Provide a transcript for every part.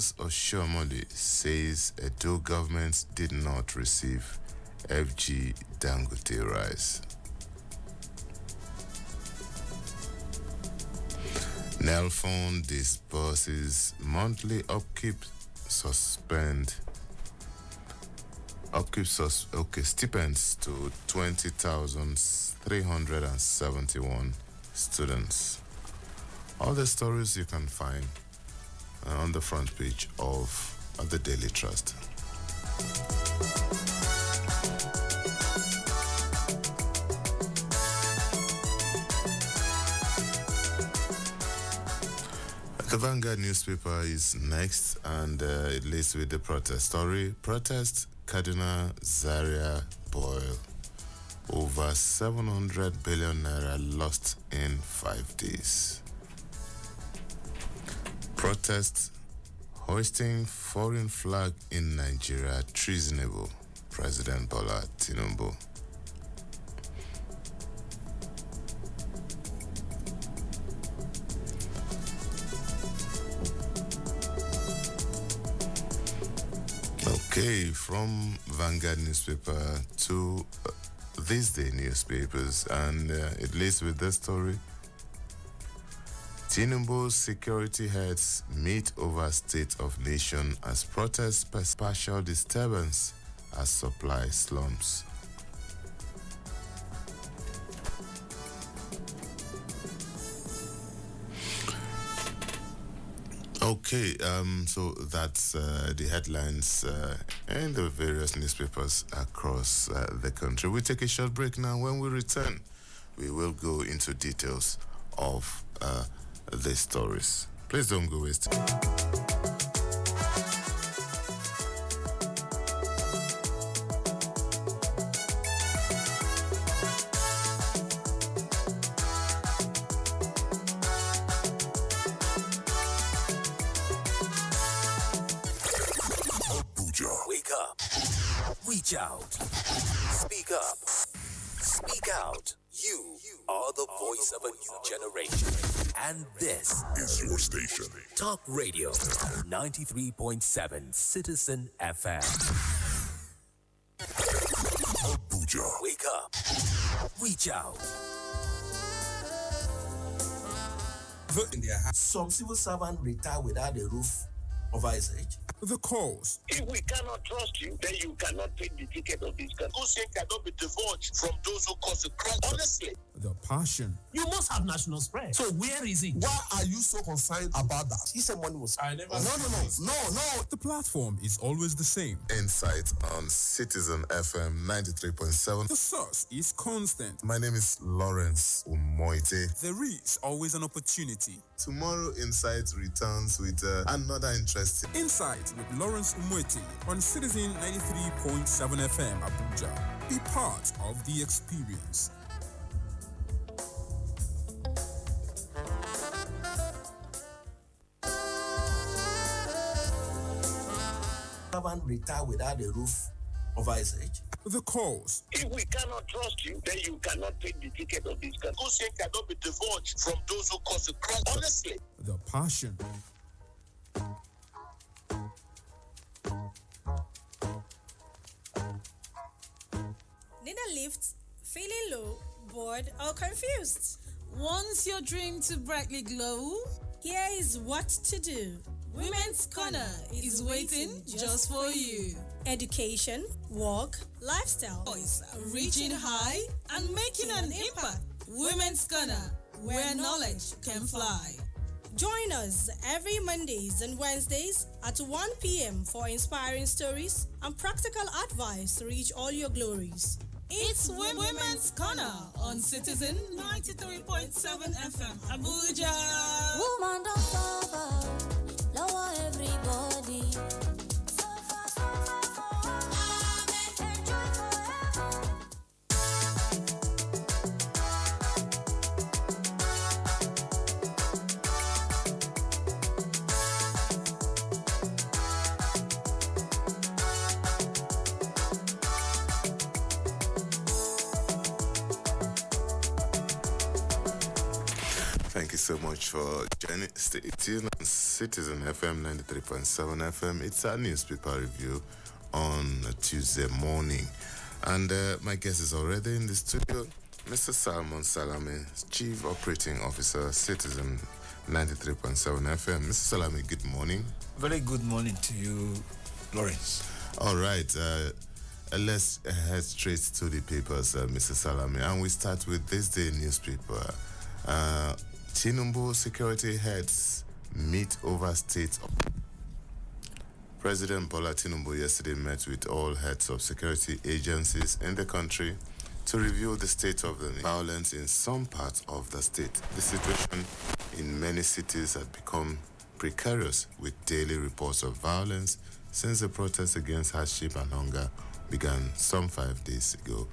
Festus Oshomole says Edo government did not receive FG Dangote rice. Nelfon disburses monthly stipends to 20,371 students. All the stories you can find on the front page of the Daily Trust. The Vanguard newspaper is next, and it leads with the protest story. Protest Cardinal Zaria Boyle. Over 700 billion naira lost in 5 days. Protest hoisting foreign flag in Nigeria treasonable. President Bola Tinubu. Okay, from Vanguard newspaper to This Day newspapers, and it leads with this story. Tinubu's security heads meet over state of nation as protests partial disturbance as supply slumps. Okay, so that's the headlines in the various newspapers across the country. We take a short break now. When we return, we will go into details of these stories. Please don't go wasting. Reach out. Speak up. Speak out. You are the voice of a new generation. And this is your station. Talk Radio 93.7 Citizen FM. Abuja. Wake up. Reach out. In their hands. Some civil servant retire without a roof over his head. The cause. If we cannot trust you, then you cannot take the ticket of this country. Hussein cannot be divulged from those who cause the crime. Honestly. The passion. You must have national spread. So where is it? Why are you so concerned about that? He said money was. I never. No. The platform is always the same. Insight on Citizen FM 93.7. The source is constant. My name is Lawrence Umoite. There is always an opportunity. Tomorrow, Insight returns with another interesting. Insight with Lawrence Umoite on Citizen 93.7 FM Abuja. Be part of the experience. Servant retire without a roof over his head. The cause. If we cannot trust you, then you cannot take the ticket of this country. Hussein cannot be divulged from those who cause the crime. Honestly. The passion. Need a lift? Feeling low, bored, or confused? Want your dream to brightly glow? Here is what to do. Women's Corner is waiting just for you. Education, work, lifestyle. Voice reaching high and making an impact. Women's Corner, where knowledge can fly. Join us every Mondays and Wednesdays at 1 p.m. for inspiring stories and practical advice to reach all your glories. It's Women's Corner on Citizen 93.7 FM Abuja. Woman don't suffer, lower everybody. Thank you so much for joining. Stay tuned on Citizen FM 93.7 FM. It's our newspaper review on a Tuesday morning. And my guest is already in the studio, Mr. Salmon Salami, Chief Operating Officer, Citizen 93.7 FM. Mr. Salami, good morning. Very good morning to you, Lawrence. All right. Let's head straight to the papers, Mr. Salami. And we start with this day newspaper. Tinubu security heads meet over state. President Bola Tinubu yesterday met with all heads of security agencies in the country to review the state of the violence in some parts of the state. The situation in many cities had become precarious, with daily reports of violence since the protests against hardship and hunger began some 5 days ago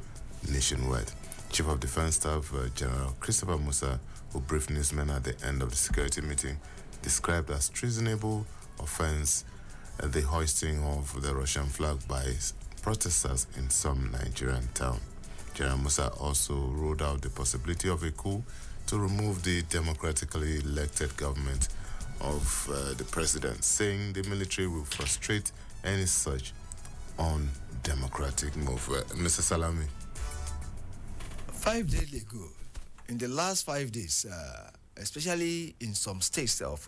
nationwide. Chief of Defense Staff General Christopher Musa, who briefed newsmen at the end of the security meeting, described as treasonable offense the hoisting of the Russian flag by protesters in some Nigerian town. General Musa also ruled out the possibility of a coup to remove the democratically elected government of the president, saying the military will frustrate any such undemocratic move. Mr. Salami. 5 days ago, in the last 5 days, especially in some states of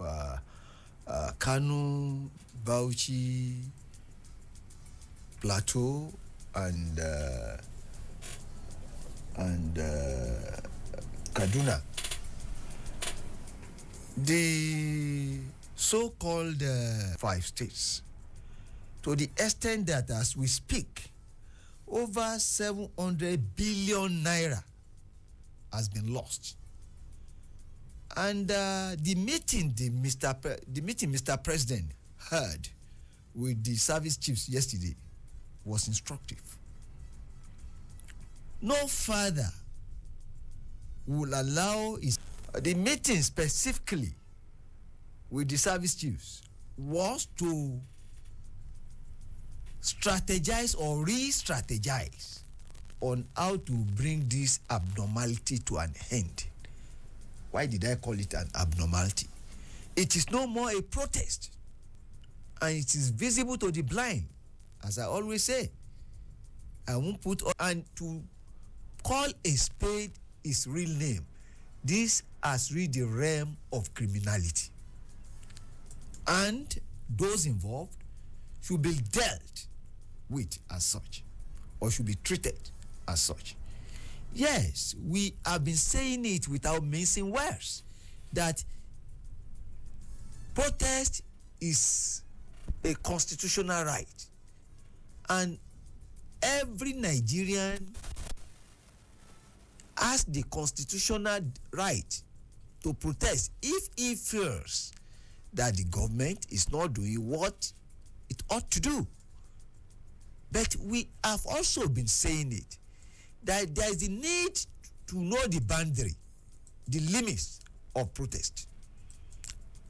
Kano, Bauchi, Plateau, and Kaduna, the so-called 5 states, to the extent that as we speak, over 700 billion naira has been lost. And the meeting Mr. President had with the service chiefs yesterday was instructive. No father will allow the meeting specifically with the service chiefs was to strategize or re-strategize on how to bring this abnormality to an end. Why did I call it an abnormality? It is no more a protest, and it is visible to the blind. As I always say, I won't put on, and to call a spade its real name. This has reached the realm of criminality, and those involved should be dealt with as such, or should be treated as such. Yes, we have been saying it without mincing words, that protest is a constitutional right, and every Nigerian has the constitutional right to protest if he feels that the government is not doing what it ought to do. But we have also been saying it, that there is a need to know the boundary, the limits of protest.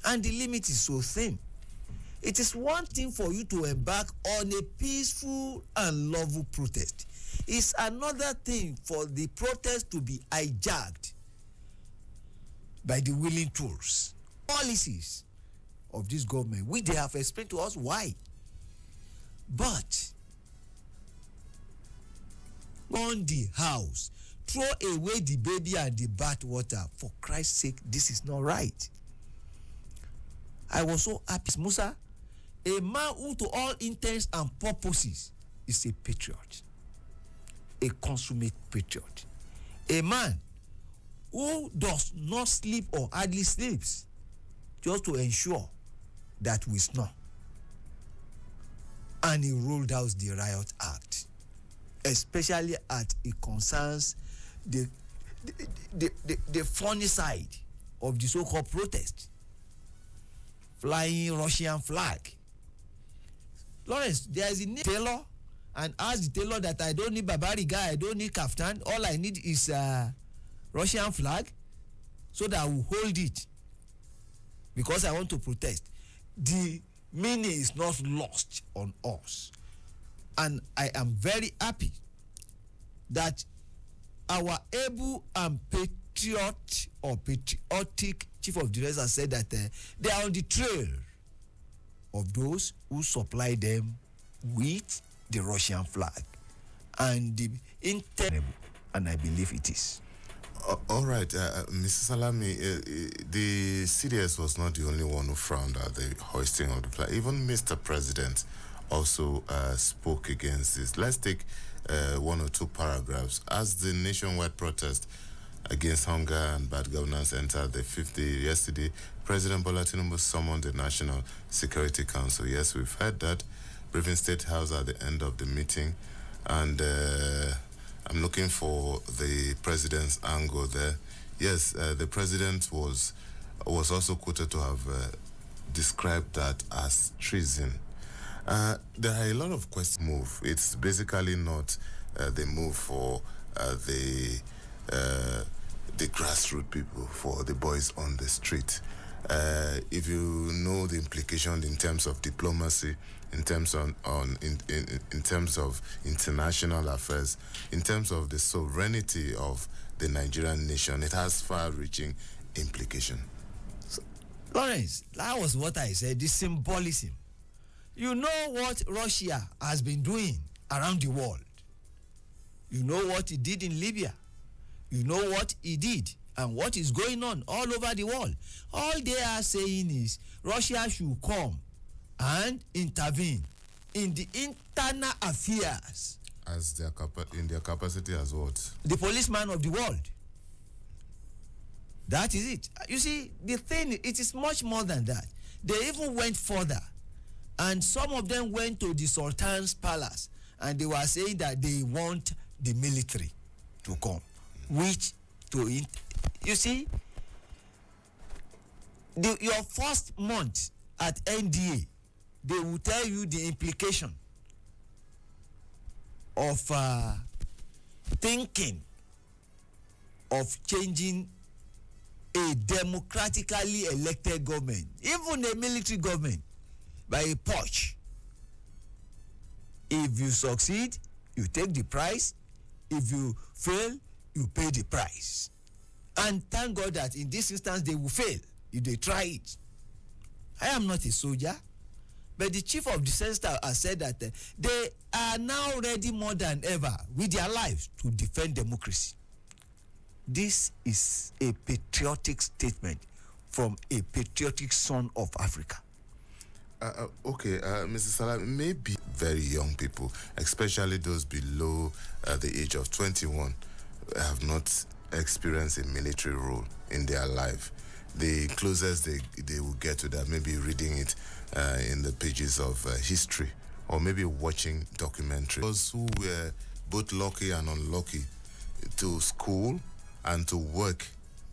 And the limit is so thin. It is one thing for you to embark on a peaceful and lawful protest. It's another thing for the protest to be hijacked by the willing tools, policies of this government, which they have explained to us why. But on the house, throw away the baby and the bathwater. For Christ's sake, this is not right. I was so happy. Musa, a man who to all intents and purposes is a patriot, a consummate patriot, a man who does not sleep or hardly sleeps just to ensure that we snore. And he rolled out the Riot Act, especially as it concerns the funny side of the so-called protest, flying Russian flag. Lawrence, there is a tailor, and ask the tailor that I don't need Babariga, I don't need kaftan, all I need is Russian flag, so that I will hold it because I want to protest. The meaning is not lost on us, and I am very happy that our able and patriotic chief of defense has said that they are on the trail of those who supply them with the Russian flag and the intent, and I believe it is. All right, Mr. Salami, the CDS was not the only one who frowned at the hoisting of the flag. Even Mr. President also spoke against this. Let's take one or two paragraphs. As the nationwide protest against hunger and bad governance entered the fifth day yesterday, President Bola Tinubu summoned the National Security Council. Yes, we've heard that. Briefing State House at the end of the meeting, and I'm looking for the president's angle there. Yes, the president was also quoted to have described that as treason. There are a lot of questions. Move. It's basically not the move for the grassroots people, for the boys on the street. If you know the implication in terms of diplomacy, in terms in terms of international affairs, in terms of the sovereignty of the Nigerian nation, it has far-reaching implication. So, Lawrence, that was what I said. The symbolism. You know what Russia has been doing around the world. You know what he did in Libya. You know what he did and what is going on all over the world. All they are saying is Russia should come and intervene in the internal affairs. As in their capacity as what? The policeman of the world. That is it. You see, the thing, it is much more than that. They even went further. And some of them went to the Sultan's palace and they were saying that they want the military to come. You see, your first month at NDA, they will tell you the implication of thinking of changing a democratically elected government, even a military government, by a purge. If you succeed, you take the price. If you fail, you pay the price. And thank God that in this instance they will fail if they try it. I am not a soldier, but the chief of defense staff has said that they are now ready more than ever with their lives to defend democracy. This is a patriotic statement from a patriotic son of Africa. Okay, Mr. Salam, maybe very young people, especially those below the age of 21, have not experienced a military role in their life. The closest they will get to that, maybe reading it in the pages of history, or maybe watching documentaries. Those who were both lucky and unlucky to school and to work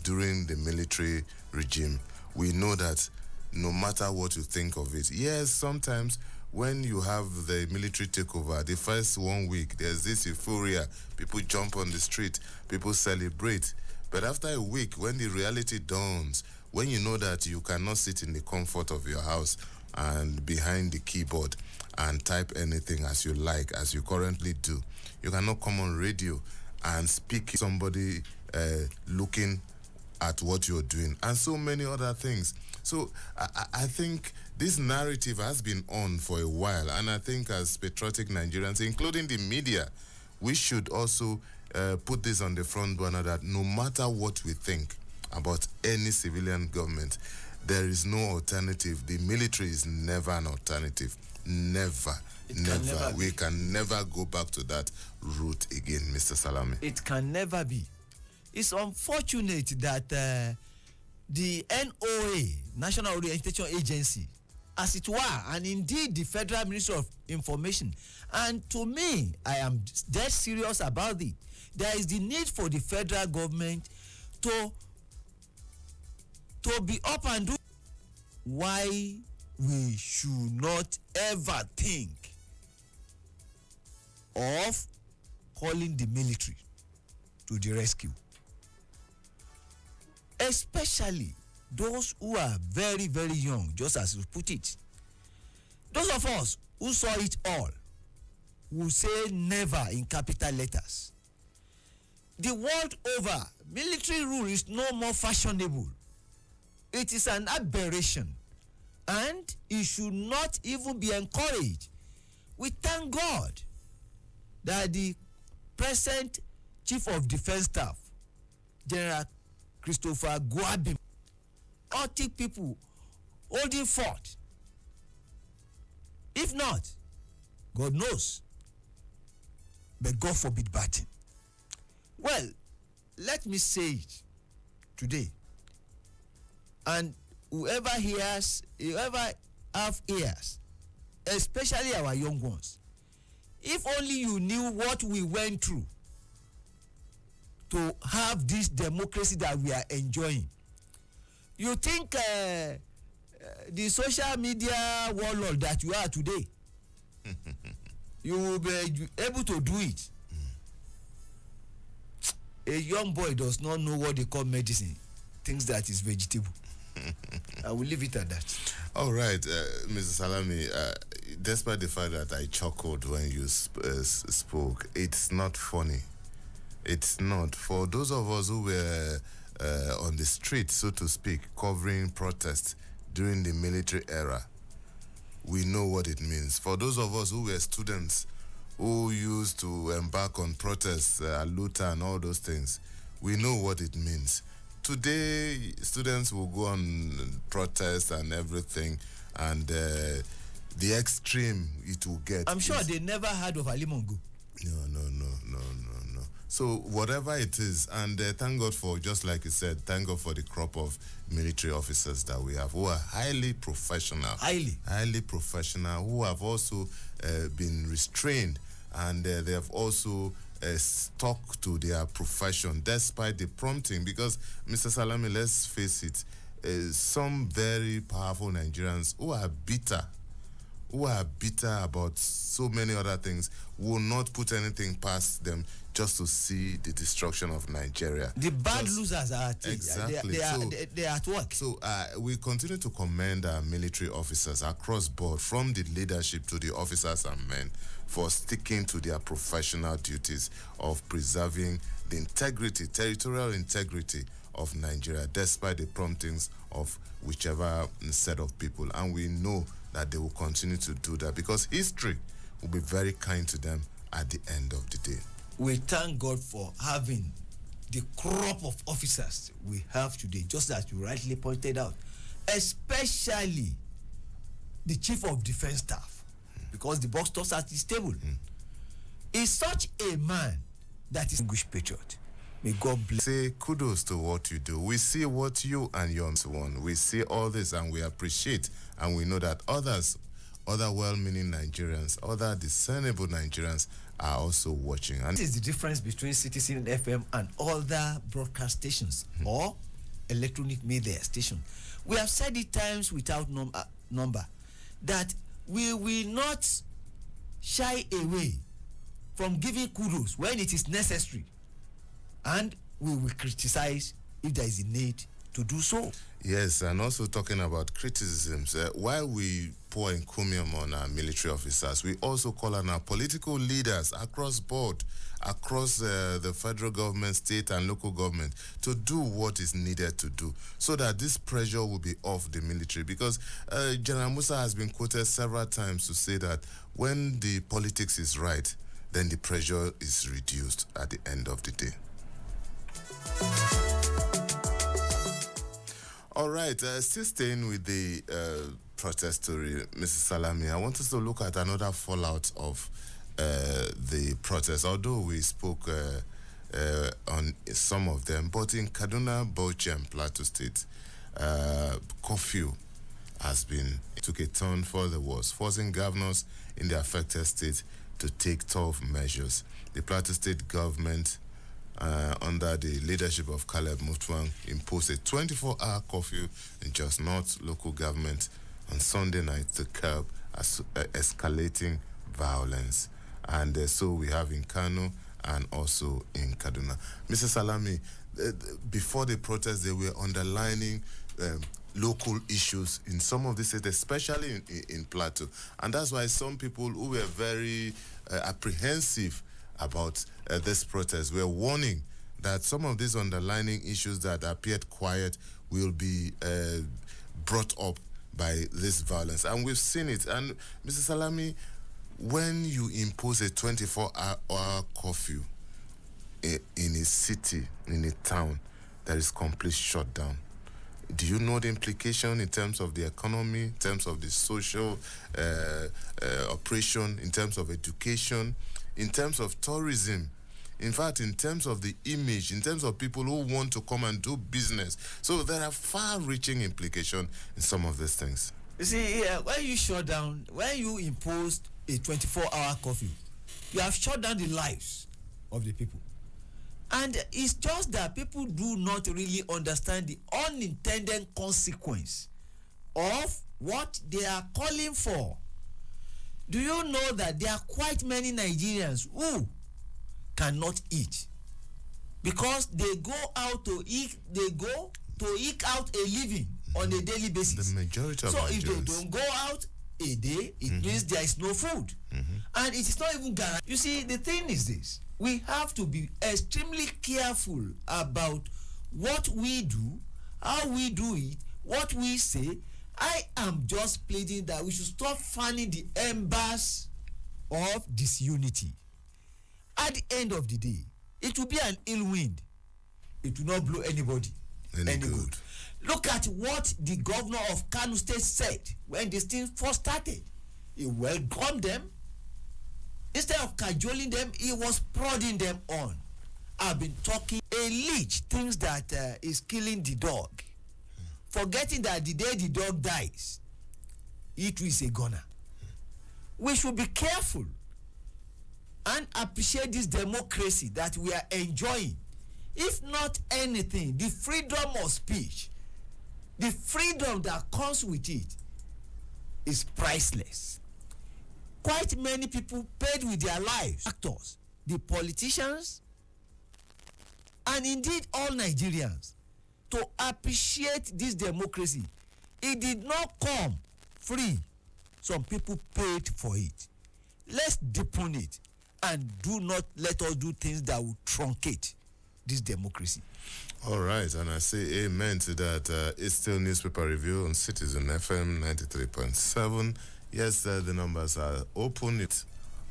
during the military regime, we know that no matter what you think of it, yes, sometimes when you have the military takeover, the first 1 week, there's this euphoria. People jump on the street, people celebrate. But after a week, when the reality dawns, when you know that you cannot sit in the comfort of your house and behind the keyboard and type anything as you like, as you currently do, you cannot come on radio and speak to somebody looking at what you're doing, and so many other things. So I think this narrative has been on for a while, and I think as patriotic Nigerians, including the media, we should also put this on the front burner that no matter what we think about any civilian government, there is no alternative. The military is never an alternative. Never. We can never go back to that route again, Mr. Salami. It can never be. It's unfortunate that the NOA, National Orientation Agency, as it were, and indeed the Federal Ministry of Information, and to me, I am dead serious about it. There is the need for the federal government to be up and do. Why we should not ever think of calling the military to the rescue, especially those who are very, very young, just as you put it. Those of us who saw it all will say never in capital letters. the world over, military rule is no more fashionable. It is an aberration, and it should not even be encouraged. We thank God that the present Chief of Defense Staff, General Christopher Gwabim, Arctic people holding fort. If not, God knows. But God forbid bad thing. Well, let me say it today. And whoever have ears, especially our young ones, if only you knew what we went through to have this democracy that we are enjoying. You think the social media warlord that you are today, you will be able to do it? A young boy does not know what they call medicine, thinks that is vegetable. I will leave it at that. All right, Mr. Salami, despite the fact that I chuckled when you spoke, it's not funny. It's not. For those of us who were on the street, so to speak, covering protests during the military era, we know what it means. For those of us who were students who used to embark on protests, Luther and all those things, we know what it means. Today, students will go on protest and everything, and the extreme it will get. I'm sure they never heard of Ali Mongo. No. So whatever it is, and thank God for, just like you said, thank God for the crop of military officers that we have who are highly professional. Highly professional, who have also been restrained, and they have also stuck to their profession despite the prompting. Because, Mr. Salami, let's face it, some very powerful Nigerians who are bitter about so many other things will not put anything past them just to see the destruction of Nigeria. The bad losers are at it. Exactly. They are at work. So we continue to commend our military officers across board, from the leadership to the officers and men, for sticking to their professional duties of preserving the integrity, territorial integrity of Nigeria, despite the promptings of whichever set of people. And we know that they will continue to do that, because history will be very kind to them at the end of the day. We thank God for having the crop of officers we have today, just as you rightly pointed out, especially the Chief of Defense Staff, because the box stops at his table. Is such a man that is English patriot. May God bless. Say kudos to what you do. We see what you and your one. We see all this and we appreciate, and we know that other well-meaning Nigerians, other discernible Nigerians are also watching. And this is the difference between Citizen FM and other broadcast stations or electronic media stations. We have said it times without number that we will not shy away from giving kudos when it is necessary, and we will criticize if there is a need to do so. Yes, and also talking about criticisms, while we pour encomium on our military officers, we also call on our political leaders across board, across the federal government, state and local government, to do what is needed to do, so that this pressure will be off the military. Because General Musa has been quoted several times to say that when the politics is right, then the pressure is reduced at the end of the day. All right, still staying with the protest story, Mrs. Salami, I want us to look at another fallout of the protest, although we spoke on some of them. But in Kaduna, Bauchi, and Plateau State, curfew took a turn for the worse, forcing governors in the affected state to take tough measures. The Plateau State government, under the leadership of Caleb Mutfwang, imposed a 24-hour curfew in Jos North local government on Sunday night to curb escalating violence. And so we have in Kano and also in Kaduna. Mr. Salami, before the protest, they were underlining local issues in some of the states, especially in Plateau. And that's why some people who were very apprehensive about this protest were warning that some of these underlying issues that appeared quiet will be brought up by this violence. And we've seen it. And Mr. Salami, when you impose a 24-hour curfew in a city, in a town that is complete shutdown, do you know the implication in terms of the economy, in terms of the social operation, in terms of education, in terms of tourism, in fact, in terms of the image, in terms of people who want to come and do business? So there are far-reaching implications in some of these things. You see, when you shut down, when you imposed a 24-hour curfew, you have shut down the lives of the people. And it's just that people do not really understand the unintended consequence of what they are calling for. Do you know that there are quite many Nigerians who cannot eat because they go out to eat, they go to eke out a living on a daily basis. The majority of so Nigerians. If they don't go out a day, it means there is no food. And it is not even guaranteed. You see, the thing is this: we have to be extremely careful about what we do, how we do it, what we say. I am just pleading that we should stop fanning the embers of disunity. At the end of the day, it will be an ill wind. It will not blow anybody any good. Look at what the governor of Kano State said when this thing first started. He welcomed them. Instead of cajoling them, he was prodding them on. I've been talking, a leech thinks that is killing the dog, forgetting that the day the dog dies, it is a gunner. We should be careful and appreciate this democracy that we are enjoying. If not anything, the freedom of speech, the freedom that comes with it is priceless. Quite many people paid with their lives, actors, the politicians, and indeed all Nigerians, to appreciate this democracy. It did not come free. Some people paid for it. Let's deepen it and do not let us do things that will truncate this democracy. All right, and I say amen to that. It's still newspaper review on Citizen FM 93.7. Yes, the numbers are open. It's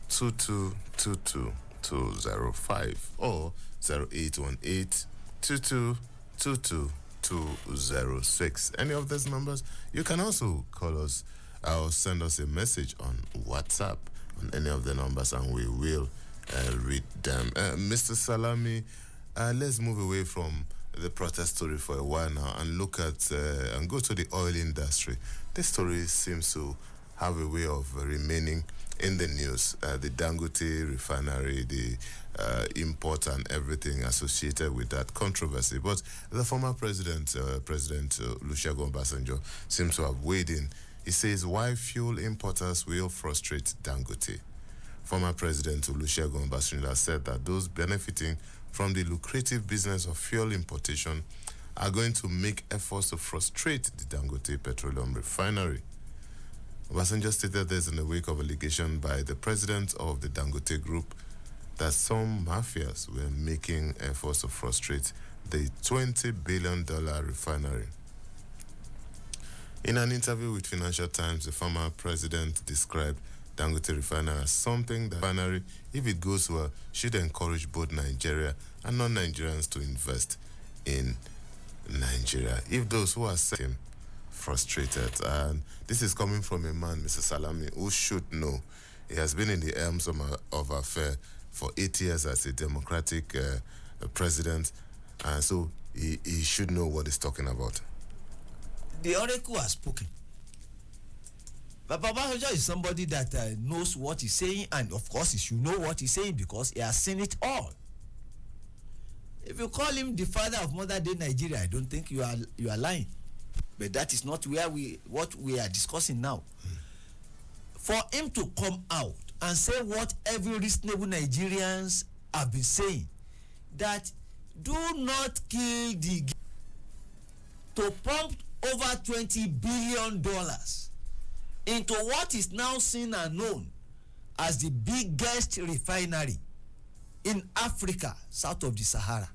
2222-205 or 0818-2222-206. Any of those numbers, you can also call us or send us a message on WhatsApp on any of the numbers, and we will read them. Mr. Salami, let's move away from the protest story for a while now and look at and go to the oil industry. This story seems to have a way of remaining in the news. The Dangote refinery, the import and everything associated with that controversy. But the former president, President Olusegun Obasanjo, seems to have weighed in. He says why fuel importers will frustrate Dangote. Former President Olusegun Obasanjo said that those benefiting from the lucrative business of fuel importation are going to make efforts to frustrate the Dangote Petroleum Refinery. Obasanjo stated this in the wake of allegation by the president of the Dangote Group that some mafias were making efforts to frustrate the $20 billion refinery. In an interview with Financial Times, the former president described Dangote Refinery as something that refinery, if it goes well, should encourage both Nigeria and non-Nigerians to invest in Nigeria. If those who are him frustrated, and this is coming from a man, Mr. Salami, who should know. He has been in the helms of affair for 8 years as a democratic president, and so he should know what he's talking about. The oracle has spoken. But Obasanjo is somebody that knows what he's saying, and of course he should know what he's saying because he has seen it all. If you call him the father of modern day Nigeria, I don't think you are lying. But that is not what we are discussing now. For him to come out and say what every reasonable Nigerians have been saying, that do not kill the to pump over $20 billion into what is now seen and known as the biggest refinery in Africa, south of the Sahara.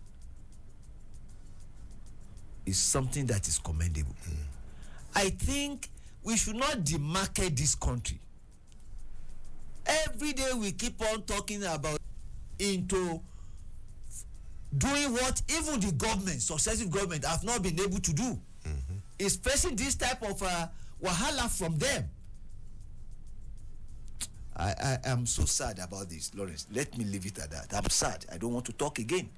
is something that is commendable. I think we should not demarket this country. Every day we keep on talking about into doing what even the government, successive government, have not been able to do. Is facing this type of wahala from them. I am so sad about this, Lawrence. Let me leave it at that. I'm sad. I don't want to talk again.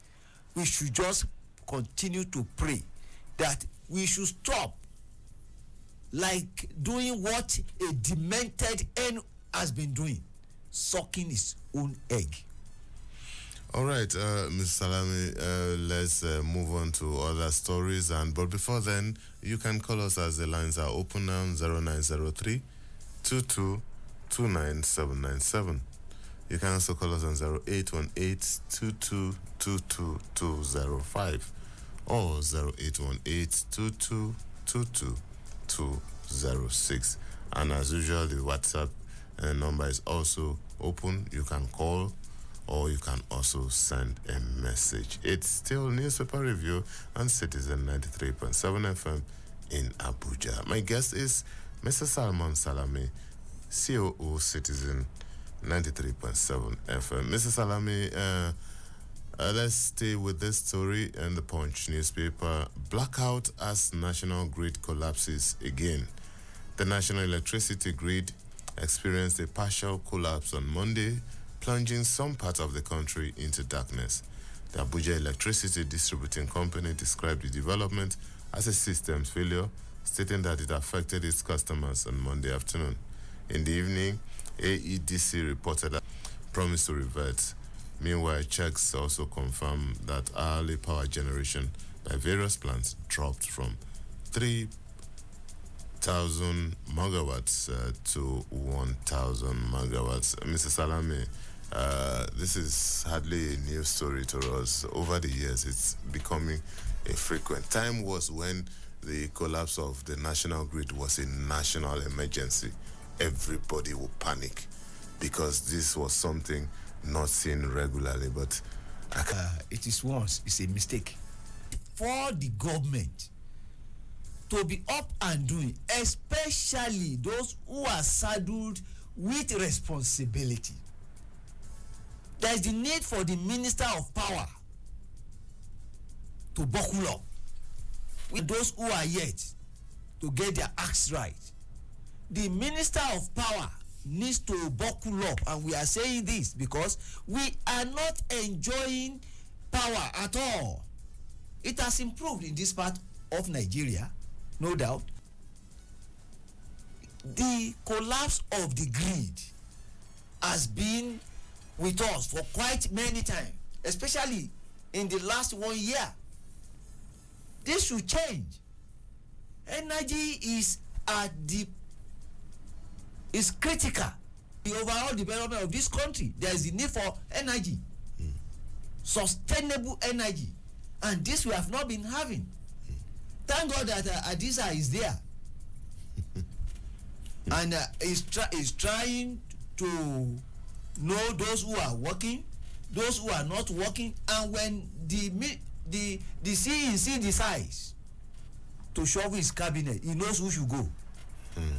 We should just continue to pray that we should stop like doing what a demented hen has been doing, sucking his own egg. All right, Mr. Salami, let's move on to other stories. But before then, you can call us as the lines are open now, 0903 2229797. You can also call us on 0818 2222205 or 0818 2222206. And as usual, the WhatsApp number is also open. You can call or you can also send a message. It's still newspaper review on Citizen 93.7 FM in Abuja. My guest is Mr. Salman Salami, COO Citizen 93.7 FM. Mr. Salami, let's stay with this story in the Punch newspaper. Blackout as national grid collapses again. The national electricity grid experienced a partial collapse on Monday, plunging some parts of the country into darkness. The Abuja Electricity Distributing Company described the development as a systems failure, stating that it affected its customers on Monday afternoon. In the evening, AEDC reported that promised to revert. Meanwhile, checks also confirmed that hourly power generation by various plants dropped from 3,000 megawatts to 1,000 megawatts. Mr. Salami, this is hardly a new story to us. Over the years, it's becoming a frequent. Time was when the collapse of the national grid was a national emergency. Everybody would panic because this was something not seen regularly. But it is once, it's a mistake. For the government to be up and doing, especially those who are saddled with responsibility, there is the need for the Minister of Power to buckle up with those who are yet to get their acts right. The Minister of Power needs to buckle up, and we are saying this because we are not enjoying power at all. It has improved in this part of Nigeria, no doubt. The collapse of the grid has been with us for quite many times, especially in the last 1 year. This should change. Energy is critical. The overall development of this country, there is a need for energy, sustainable energy, and this we have not been having. Thank God that Adisa is there, and is trying to know those who are working, those who are not working, and when the CEC decides to shovel his cabinet, he knows who should go.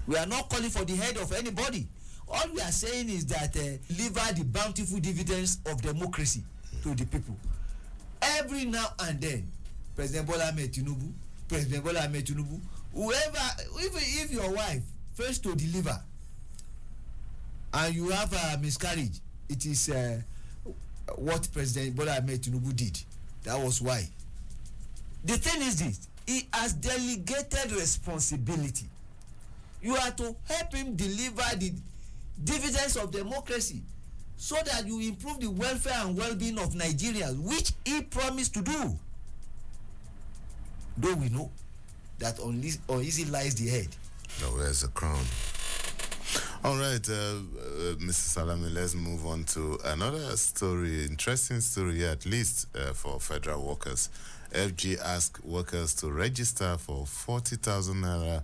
We are not calling for the head of anybody. All we are saying is that deliver the bountiful dividends of democracy to the people. Every now and then, President Bola Ahmed Tinubu, whoever, if your wife fails to deliver and you have a miscarriage, it is what President Bola Ahmed Tinubu did. That was why. The thing is this: he has delegated responsibility. You are to help him deliver the dividends of democracy so that you improve the welfare and well-being of Nigerians, which he promised to do. Though we know that uneasy lies the head. Now where's the crown? All right, Mr. Salami, let's move on to another story, interesting story here, at least for federal workers. FG asked workers to register for 40,000 naira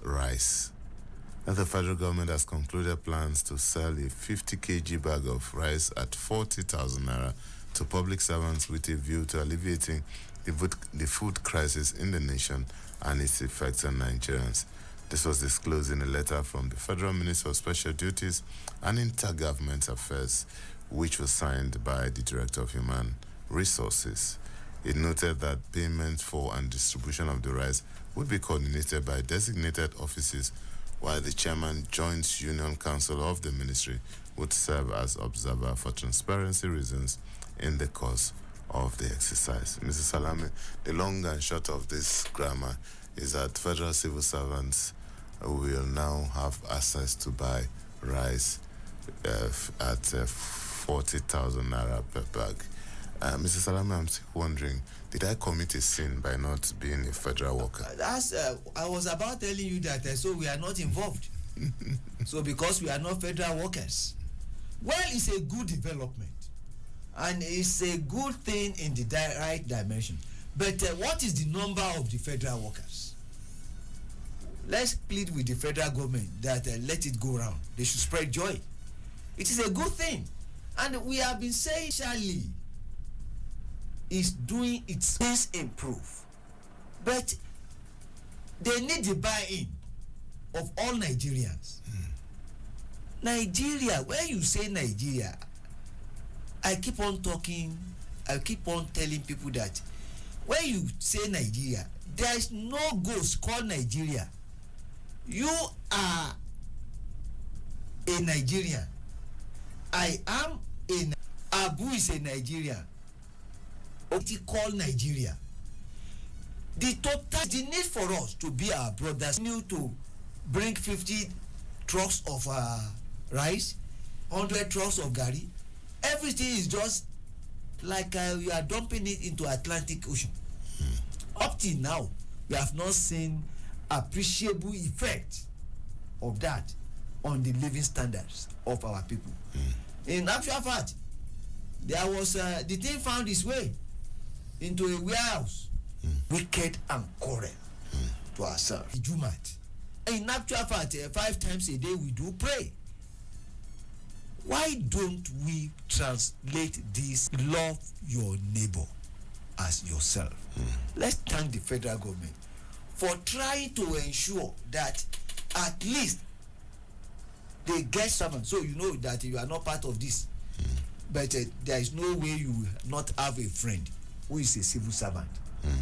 rice. The federal government has concluded plans to sell a 50 kg bag of rice at 40,000 naira to public servants with a view to alleviating the food crisis in the nation and its effects on Nigerians. This was disclosed in a letter from the Federal Minister of Special Duties and Intergovernment Affairs, which was signed by the Director of Human Resources. It noted that payment for and distribution of the rice would be coordinated by designated offices, while the Chairman Joint Union Council of the Ministry would serve as observer for transparency reasons in the course of the exercise. Mrs. Salami, the long and short of this grammar is that federal civil servants will now have access to buy rice at 40,000 naira per bag. Mrs. Salami, I'm still wondering, did I commit a sin by not being a federal worker? That's I was about telling you that so we are not involved. So because we are not federal workers. Well, it's a good development. And it's a good thing in the right dimension. But what is the number of the federal workers? Let's plead with the federal government that let it go round. They should spread joy. It is a good thing. And we have been saying, Charlie is doing its best improve. But they need the buy-in of all Nigerians. Nigeria, when you say Nigeria, I keep on telling people that when you say Nigeria, there is no ghost called Nigeria. You are a Nigerian. I am Abu is a Nigerian. It called Nigeria. The need for us to be our brothers, new to bring 50 trucks of rice, 100 trucks of gari. Everything is just like we are dumping it into Atlantic Ocean. Up till now, we have not seen appreciable effect of that on the living standards of our people. In actual fact, there was the thing found its way into a warehouse, wicked and quarrel to ourselves. Jumat. In actual fact, 5 times a day we do pray. Why don't we translate this, love your neighbor as yourself? Let's thank the federal government for trying to ensure that at least they get someone. So you know that you are not part of this. But there is no way you will not have a friend who is a civil servant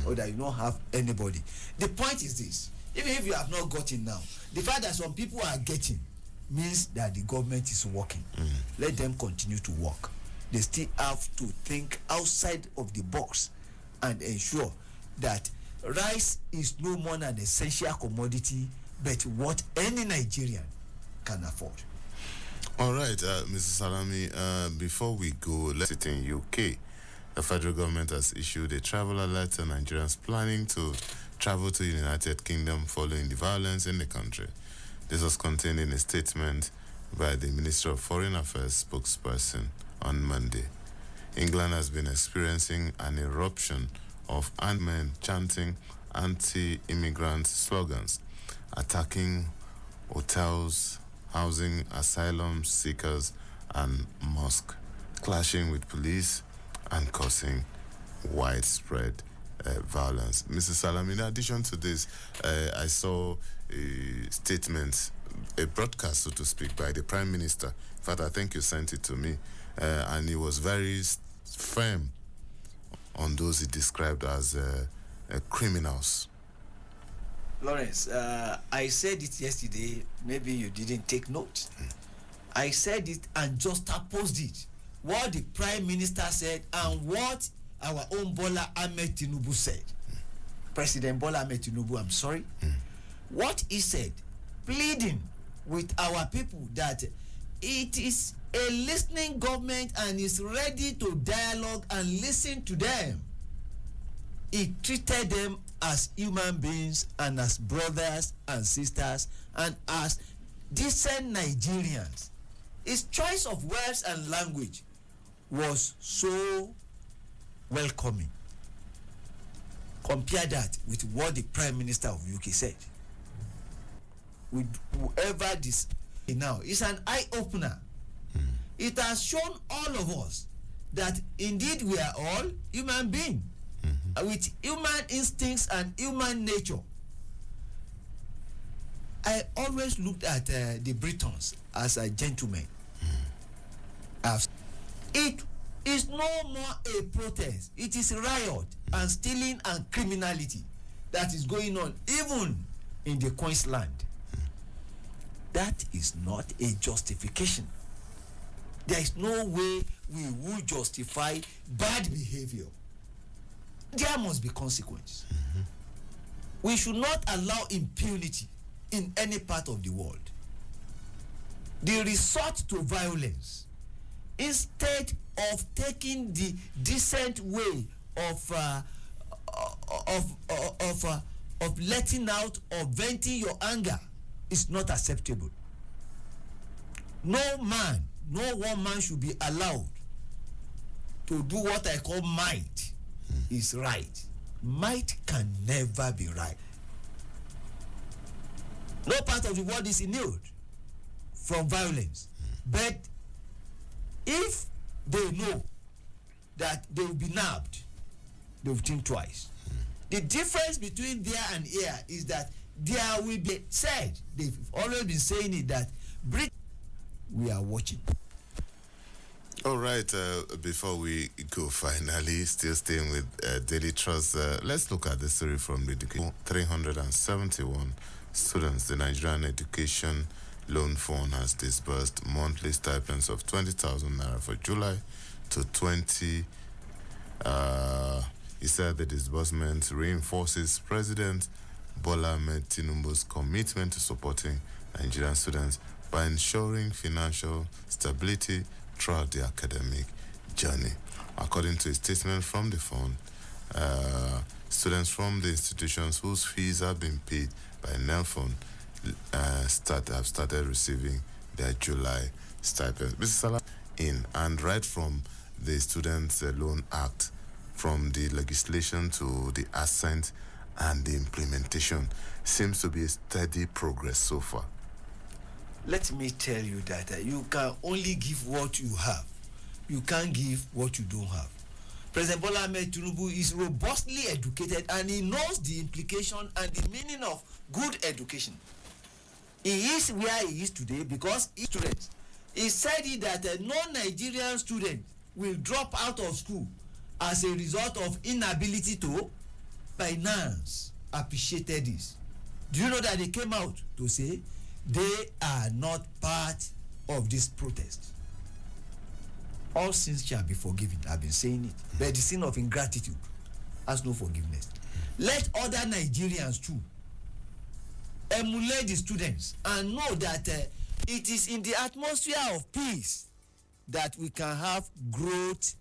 or that you don't have anybody. The point is this: even if you have not gotten now, the fact that some people are getting means that the government is working. Let them continue to work. They still have to think outside of the box and ensure that rice is no more an essential commodity, but what any Nigerian can afford. All right, Mrs. Salami, before we go, let's sit in UK. The federal government has issued a travel alert to Nigerians planning to travel to the United Kingdom following the violence in the country. This was contained in a statement by the Minister of Foreign Affairs spokesperson on Monday. England has been experiencing an eruption of men chanting anti-immigrant slogans, attacking hotels, housing asylum seekers and mosques, clashing with police and causing widespread violence. Mrs. Salam, in addition to this, I saw a statement, a broadcast, so to speak, by the Prime Minister. In fact, I think you sent it to me, and he was very firm on those he described as criminals. Lawrence, I said it yesterday. Maybe you didn't take note. I said it and just opposed it. What the Prime Minister said and what our own Bola Ahmed Tinubu said. President Bola Ahmed Tinubu, I'm sorry. What he said, pleading with our people that it is a listening government and is ready to dialogue and listen to them. He treated them as human beings and as brothers and sisters and as decent Nigerians. His choice of words and language was so welcoming. Compare that with what the Prime Minister of UK said. With whoever this now, it's an eye-opener. It has shown all of us that indeed we are all human beings. with human instincts and human nature. I always looked at the Britons as a gentleman. It is no more a protest. It is riot and stealing and criminality that is going on even in the Queensland. That is not a justification. There is no way we will justify bad behavior. There must be consequence. We should not allow impunity in any part of the world. The resort to violence, instead of taking the decent way of letting out or venting your anger, is not acceptable. No man, no woman should be allowed to do what I call might is right. Might can never be right. No part of the world is immune from violence. But if they know that they will be nabbed, they will think twice. The difference between there and here is that there will be said, they've always been saying it, that we are watching. All right, before we go finally, still staying with Daily Trust, let's look at the story from the education. 371 students, the Nigerian Education Loan Fund has disbursed monthly stipends of 20,000 naira for July to 20. He said the disbursement reinforces President Bola Ahmed Tinubu's commitment to supporting Nigerian students by ensuring financial stability throughout the academic journey. According to a statement from the fund, students from the institutions whose fees have been paid by NELFund have started receiving their July stipends. Mr. Salah, and right from the Students' Loan Act, from the legislation to the assent and the implementation, seems to be a steady progress so far. Let me tell you that you can only give what you have. You can't give what you don't have. President Bola Ahmed Tinubu is robustly educated and he knows the implication and the meaning of good education. He is where he is today because he's students. He said it that no Nigerian student will drop out of school as a result of inability to finance. Appreciated this. Do you know that they came out to say they are not part of this protest? All sins shall be forgiven. I've been saying it. But the sin of ingratitude has no forgiveness. Let other Nigerians too emulate the students and know that it is in the atmosphere of peace that we can have growth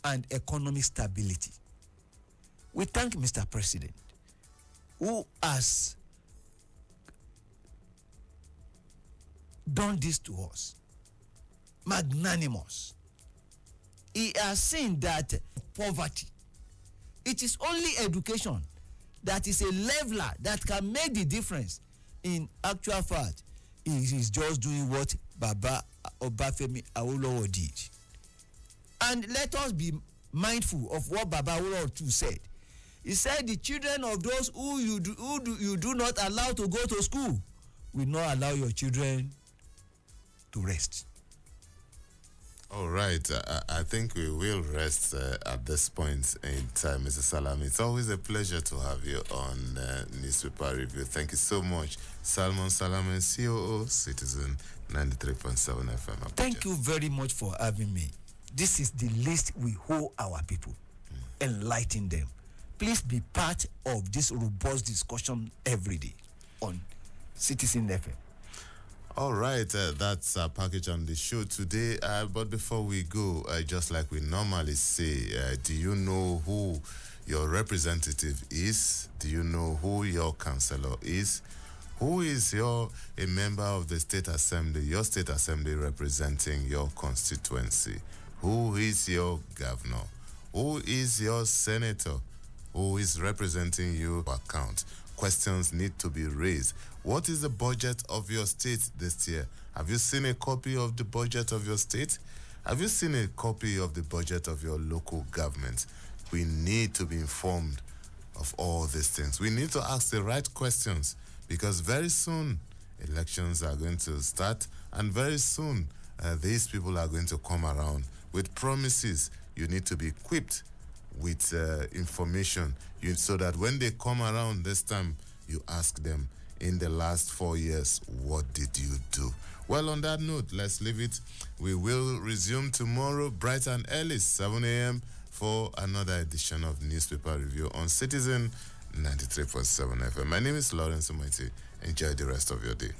and economic stability. We thank Mr. President, who has done this to us. Magnanimous. He has seen that poverty, it is only education that is a leveler that can make the difference. In actual fact, he is just doing what Baba Obafemi Awolowo did. And let us be mindful of what Baba Awolowo too said. He said the children of those who you do not allow to go to school will not allow your children to rest. All right, I think we will rest at this point in time, Mr. Salami. It's always a pleasure to have you on Newspaper Review. Thank you so much. Salmon Salami, COO, Citizen 93.7 FM. Abuja. Thank you very much for having me. This is the least we owe our people. Enlighten them. Please be part of this robust discussion every day on Citizen FM. All right, that's our package on the show today. But before we go, just like we normally say, do you know who your representative is? Do you know who your councillor is? Who is a member of the State Assembly, your State Assembly representing your constituency? Who is your governor? Who is your senator? Who is representing your account? Questions need to be raised. What is the budget of your state this year? Have you seen a copy of the budget of your state? Have you seen a copy of the budget of your local government? We need to be informed of all these things. We need to ask the right questions because very soon elections are going to start, and very soon these people are going to come around with promises. You need to be equipped with information so that when they come around this time, you ask them, in the last 4 years, what did you do? Well, on that note, let's leave it. We will resume tomorrow, bright and early, 7 a.m., for another edition of Newspaper Review on Citizen 93.7 FM. My name is Lawrence Umaiti. Enjoy the rest of your day.